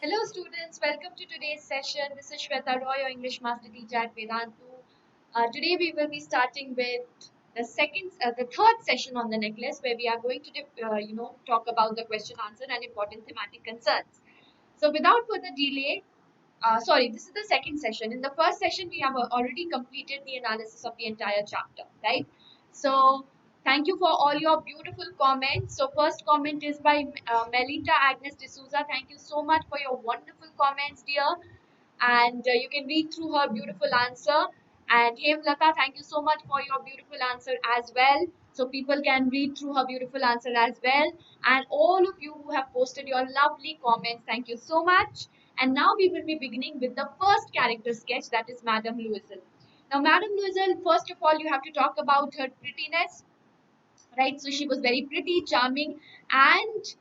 Hello students, welcome to today's session. This is Shweta Roy, your English Master Teacher at Vedantu. Today we will be starting with the third session on the necklace, where we are going to, talk about the question answer and important thematic concerns. So without further delay, this is the second session. In the first session, we have already completed the analysis of the entire chapter, right? So, thank you for all your beautiful comments. So, first comment is by Melinda Agnes D'Souza. Thank you so much for your wonderful comments, dear. And you can read through her beautiful answer. And Hemlata, thank you so much for your beautiful answer as well. So, people can read through her beautiful answer as well. And all of you who have posted your lovely comments, thank you so much. And now we will be beginning with the first character sketch, that is Madame Louiselle. Now, Madame Louiselle, first of all, you have to talk about her prettiness, right? So she was very pretty, charming, and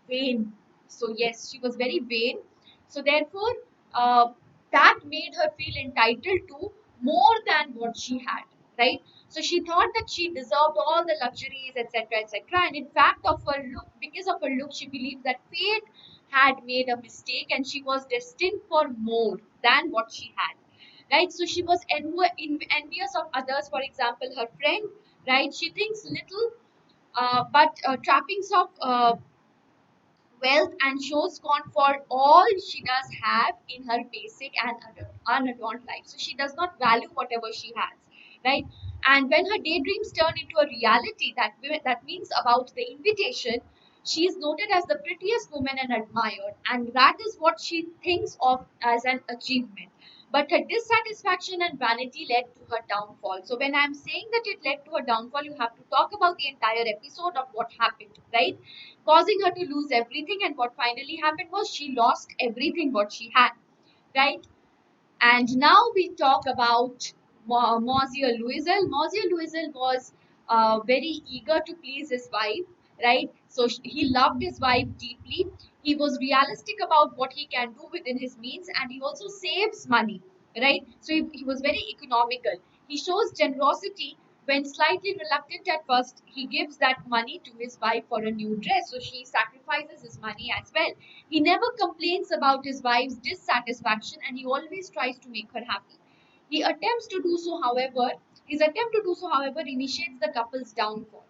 vain. So yes, she was very vain. So therefore, uh, that made her feel entitled to more than what she had, right? So she thought that she deserved all the luxuries, etc., etc. And in fact, of her look, because of her look, she believed that fate had made a mistake, and she was destined for more than what she had. Right, so she was envious of others. For example, her friend, right? She thinks little, but trappings of wealth and shows scorn for all she does have in her basic and unadorned life. So she does not value whatever she has, right? And when her daydreams turn into a reality, that means about the invitation, she is noted as the prettiest woman and admired, and that is what she thinks of as an achievement. But her dissatisfaction and vanity led to her downfall. So when I'm saying that it led to her downfall, you have to talk about the entire episode of what happened, right? Causing her to lose everything. And what finally happened was she lost everything what she had, right? And now we talk about Monsieur Louisel. Monsieur Louisel was very eager to please his wife, right? So he loved his wife deeply. He was realistic about what he can do within his means, and he also saves money, right? So he was very economical. He shows generosity when slightly reluctant at first. He gives that money to his wife for a new dress, so she sacrifices his money as well. He never complains about his wife's dissatisfaction, and he always tries to make her happy. He attempts to do so, however, his attempt to do so, however, initiates the couple's downfall.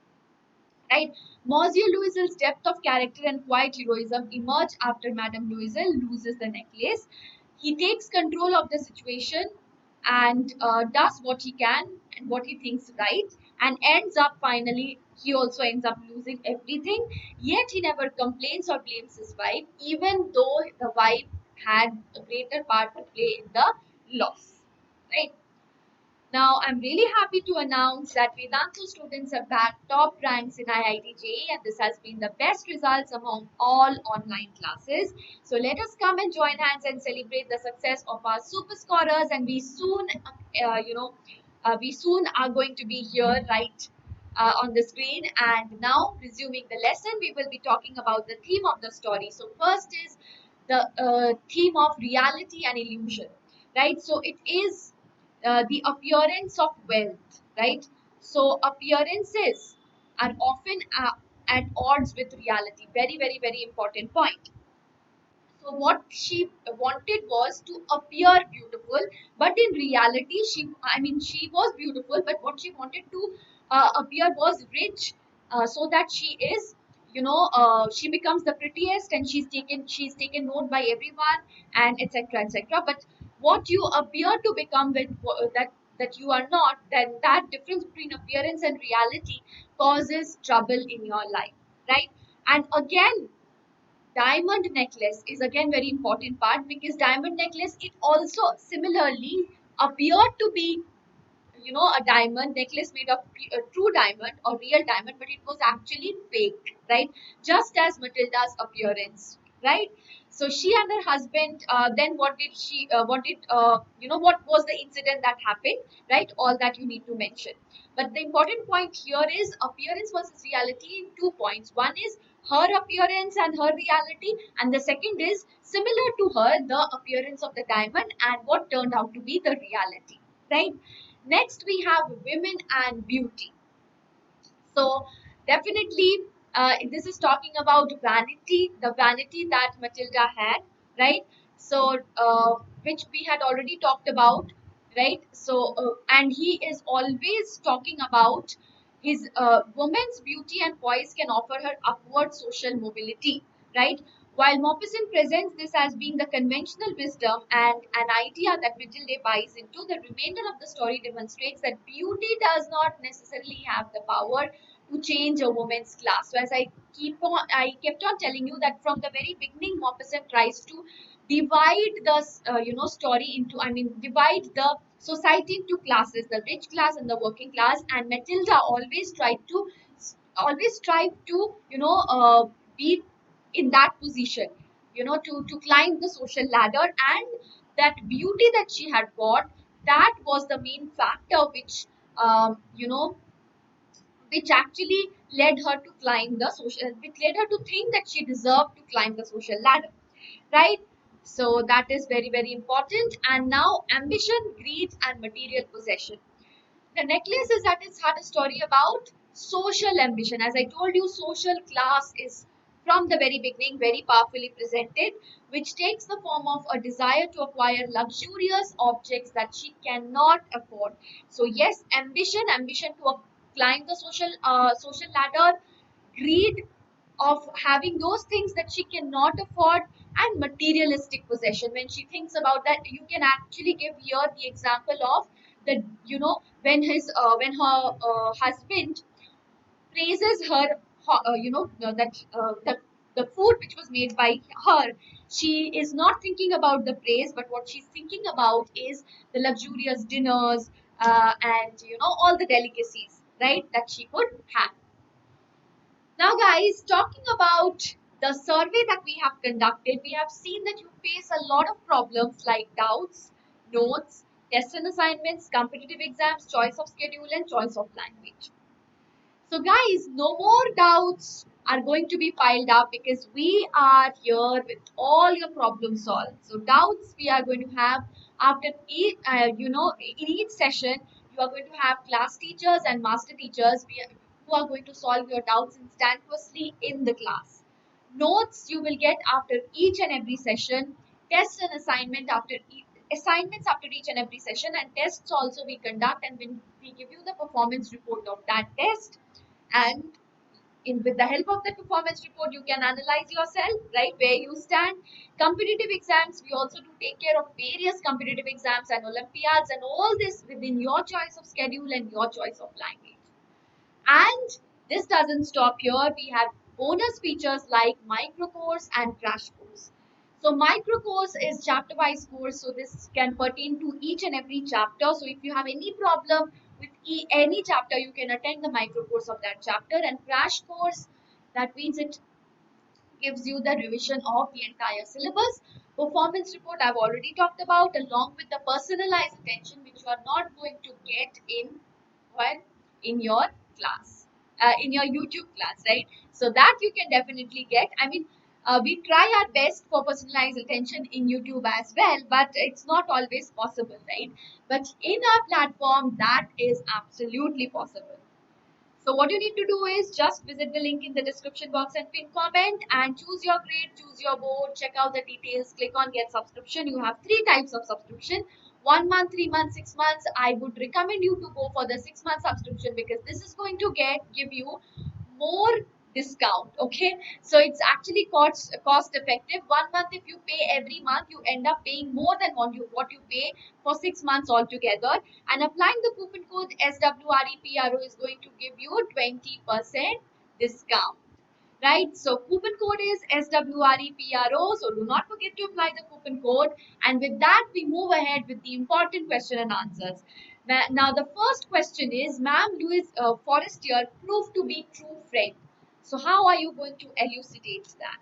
Right? Monsieur Louisel's depth of character and quiet heroism emerge after Madame Louisel loses the necklace. He takes control of the situation and does what he can and what he thinks right, and ends up finally, he also ends up losing everything. Yet he never complains or blames his wife, even though the wife had a greater part to play in the loss. Right? Now, I'm really happy to announce that Vedantu students have bagged top ranks in IIT JEE, and this has been the best results among all online classes. So let us come and join hands and celebrate the success of our super scorers, and we soon are going to be here right on the screen. And now, resuming the lesson, we will be talking about the theme of the story. So first is the theme of reality and illusion, right? So it is the appearance of wealth, right? So appearances are often at odds with reality. Very, very, very important point. So what she wanted was to appear beautiful, but in reality, she was beautiful, but what she wanted to appear was rich, so that she is, she becomes the prettiest, and she's taken note by everyone, and etc., etc. But what you appear to become with that you are not, then that difference between appearance and reality causes trouble in your life, right? And again, diamond necklace is again very important part, because diamond necklace, it also similarly appeared to be, a diamond necklace made of a true diamond or real diamond, but it was actually fake, right? Just as Matilda's appearance, right? So she and her husband, then what was the incident that happened, right? All that you need to mention. But the important point here is appearance versus reality in 2 points. One is her appearance and her reality, and the second is similar to her, the appearance of the diamond and what turned out to be the reality, right? Next, we have women and beauty. So, definitely, this is talking about vanity, the vanity that Matilda had, right? So, which we had already talked about, right? So, and he is always talking about his woman's beauty and poise can offer her upward social mobility, right? While Maupassant presents this as being the conventional wisdom and an idea that Matilde buys into, the remainder of the story demonstrates that beauty does not necessarily have the power to change a woman's class. So as I kept on telling you that from the very beginning, Maupassant tries to divide the story into, I mean, divide the society into classes, the rich class and the working class. And Matilda always tried to be in that position, to climb the social ladder. And that beauty that she had got, that was the main factor um, you know which actually led her to climb the social, which led her to think that she deserved to climb the social ladder, right? So that is very, very important. And now, ambition, greed, and material possession. The necklace is at its heart a story about social ambition. As I told you, social class is from the very beginning very powerfully presented, which takes the form of a desire to acquire luxurious objects that she cannot afford. So yes, ambition to climb the social ladder, greed of having those things that she cannot afford, and materialistic possession. When she thinks about that, you can actually give here the example of the, when her husband praises her, the food which was made by her, she is not thinking about the praise, but what she's thinking about is the luxurious dinners, and all the delicacies, right, that she could have. Now, guys, talking about the survey that we have conducted, we have seen that you face a lot of problems like doubts, notes, test and assignments, competitive exams, choice of schedule, and choice of language. So, guys, no more doubts are going to be piled up because we are here with all your problems solved. So, doubts we are going to have after each, in each session, you are going to have class teachers and master teachers who are going to solve your doubts instantaneously in the class. Notes you will get after each and every session, tests and assignments after each and every session, and tests also we conduct, and when we give you the performance report of that test. And with the help of the performance report, you can analyze yourself, right, where you stand. Competitive exams, we also do take care of various competitive exams and olympiads, and all this within your choice of schedule and your choice of language. And this doesn't stop here. We have bonus features like micro course and crash course. So micro course is chapter wise course. So this can pertain to each and every chapter. So if you have any problem with any chapter, you can attend the micro course of that chapter. And crash course, that means it gives you the revision of the entire syllabus. Performance report I've already talked about, along with the personalized attention which you are not going to get in your class, in your YouTube class, right? So that you can definitely get. I mean, we try our best for personalized attention in YouTube as well, but it's not always possible, right? But in our platform, that is absolutely possible. So what you need to do is just visit the link in the description box and pin comment and choose your grade, choose your board, check out the details, click on get subscription. You have three types of subscription: 1 month, 3 months, 6 months. I would recommend you to go for the 6 month subscription because this is going to give you more discount. Okay, so it's actually cost effective. 1 month, if you pay every month, you end up paying more than what you pay for 6 months altogether. And applying the coupon code SWREPRO is going to give you 20% discount, right? So coupon code is SWREPRO. So do not forget to apply the coupon code. And with that, we move ahead with the important question and answers. Now, the first question is, Ma'am, Louis Forestier proved to be true friend. So how are you going to elucidate that?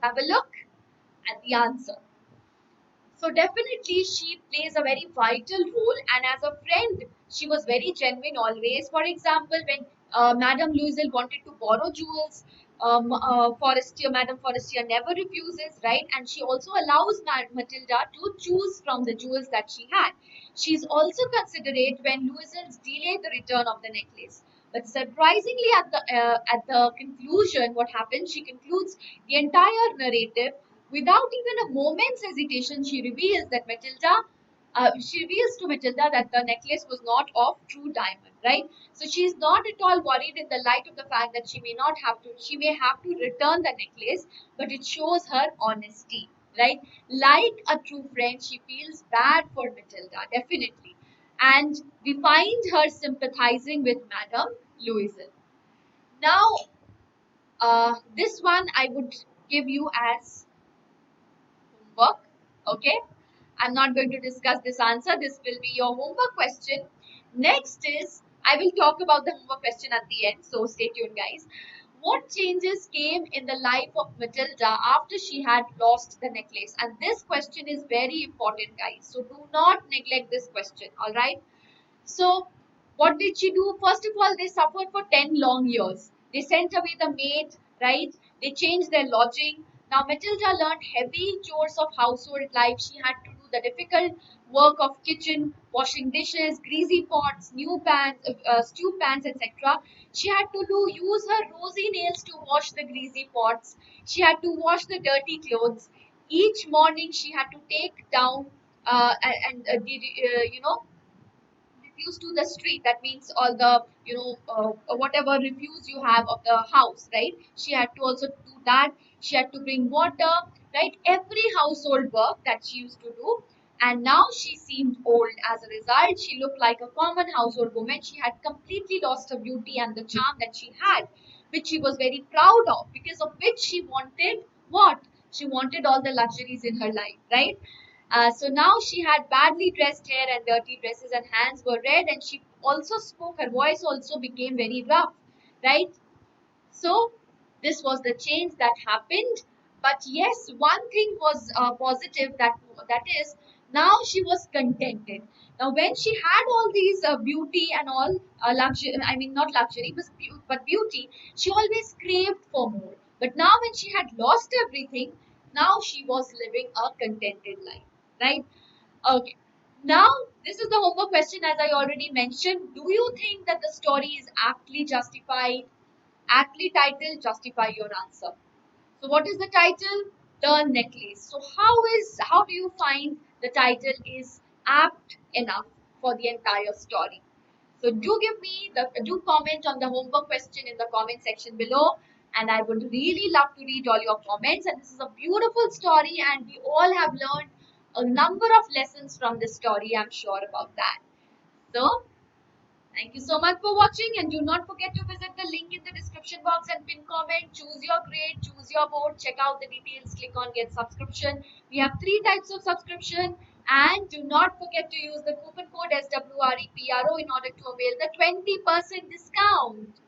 Have a look at the answer. So definitely she plays a very vital role, and as a friend, she was very genuine always. For example, when Madame Louiselle wanted to borrow jewels, Madame Forestier never refuses, right? And she also allows Matilda to choose from the jewels that she had. She's also considerate when Louiselle delayed the return of the necklace. But surprisingly, at the conclusion, what happens? She concludes the entire narrative without even a moment's hesitation. She reveals to Matilda that the necklace was not of true diamond, right? So she is not at all worried in the light of the fact that she may have to return the necklace, but it shows her honesty, right? Like a true friend, she feels bad for Matilda, definitely. And we find her sympathizing with Madame Louison. Now, this one I would give you as homework, okay? I'm not going to discuss this answer. This will be your homework question. Next is, I will talk about the homework question at the end, so stay tuned, guys. What changes came in the life of Matilda after she had lost the necklace? And this question is very important, guys. So do not neglect this question, all right? So, what did she do? First of all, they suffered for 10 long years. They sent away the maid, right? They changed their lodging. Now, Matilda learned heavy chores of household life. She had to do the difficult work of kitchen, washing dishes, greasy pots, new pans, stew pans, etc. She had to use her rosy nails to wash the greasy pots. She had to wash the dirty clothes. Each morning, she had to take down refuse to the street. That means all the whatever refuse you have of the house, right? She had to also do that. She had to bring water, right? Every household work that she used to do. And now she seemed old. As a result, she looked like a common household woman. She had completely lost her beauty and the charm that she had, which she was very proud of, because of which she wanted what? She wanted all the luxuries in her life, right? So now she had badly dressed hair and dirty dresses, and hands were red, and she also spoke. Her voice also became very rough, right? So this was the change that happened. But yes, one thing was positive, that is, now she was contented. Now, when she had all these beauty and all luxury, I mean not luxury, but beauty, she always craved for more. But now, when she had lost everything, now she was living a contented life, right? Okay. Now, this is the homework question, as I already mentioned. Do you think that the story is aptly justified? Aptly titled, justify your answer. So what is the title? The necklace. So how do you find the title is apt enough for the entire story? So do comment on the homework question in the comment section below, and I would really love to read all your comments. And this is a beautiful story, and we all have learned a number of lessons from this story. I'm sure about that. So thank you so much for watching, and do not forget to visit the link in the description box and pin comment. Choose your grade, choose your board, check out the details, click on get subscription. We have three types of subscription, and do not forget to use the coupon code SWREPRO in order to avail the 20% discount.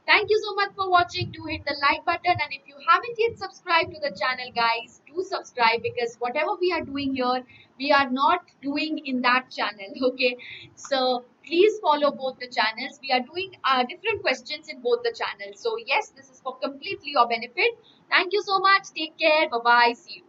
Thank you so much for watching. Do hit the like button, and if you haven't yet subscribed to the channel, guys, do subscribe, because whatever we are doing here, we are not doing in that channel. Okay, so please follow both the channels. We are doing different questions in both the channels. So yes, this is for completely your benefit. Thank you so much. Take care. Bye bye. See you.